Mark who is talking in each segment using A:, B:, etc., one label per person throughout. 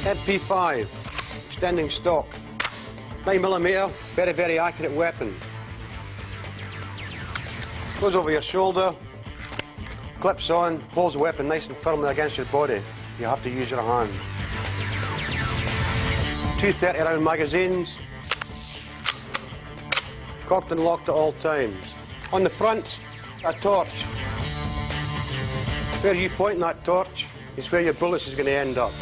A: MP5, extending stock. 9mm, very, very accurate weapon. Goes over your shoulder, clips on, holds the weapon nice and firmly against your body. You have to use your hand. 2 30-round magazines, cocked and locked at all times. On the front, a torch. Where you point that torch is where your bullets is going to end up.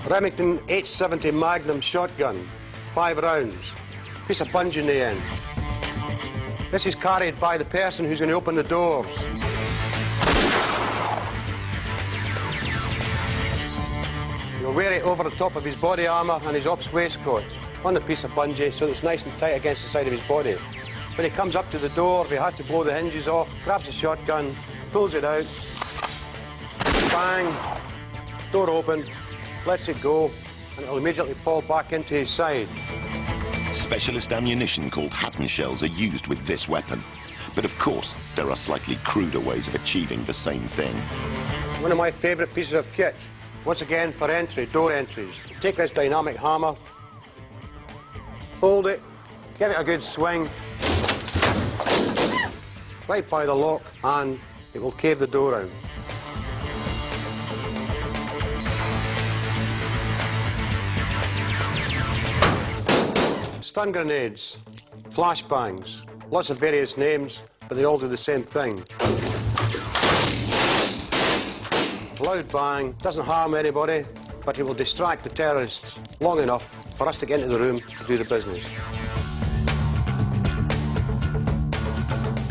A: Remington 870 Magnum shotgun, 5 rounds. Piece of bungee in the end. This is carried by the person who's going to open the doors. You'll wear it over the top of his body armour and his ops waistcoat on the piece of bungee so that it's nice and tight against the side of his body. When he comes up to the door, if he has to blow the hinges off, grabs the shotgun, pulls it out, bang, door open, lets it go, and it'll immediately fall back into his side.
B: Specialist ammunition called Hatton shells are used with this weapon. But of course, there are slightly cruder ways of achieving the same thing.
A: One of my favourite pieces of kit, once again for entry, door entries. Take this dynamic hammer, hold it, give it a good swing, right by the lock, and it will cave the door out. Stun grenades, flashbangs, lots of various names, but they all do the same thing. Loud bang, doesn't harm anybody, but it will distract the terrorists long enough for us to get into the room to do the business.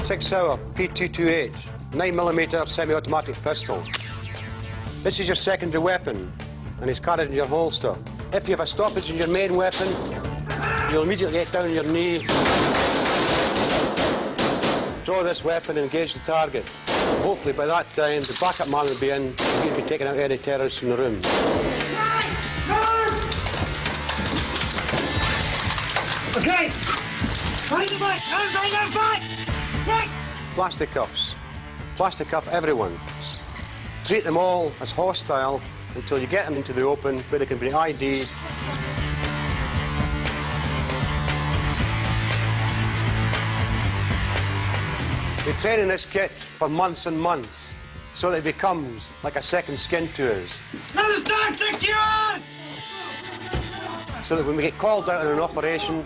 A: 6 Hour P228, 9mm semi-automatic pistol. This is your secondary weapon, and it's carried in your holster. If you have a stoppage in your main weapon, you'll immediately get down on your knee, draw this weapon and engage the target. Hopefully by that time the backup man will be in and he'll be taking out any terrorists in the room.
C: Okay, find the back, no back! Right.
A: Plastic cuffs. Plastic cuff everyone. Treat them all as hostile until you get them into the open where they can be ID'd. We train in this kit for months and months so that it becomes like a second skin to us.
C: Now start secure!
A: So that when we get called out on an operation,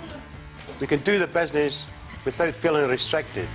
A: we can do the business without feeling restricted.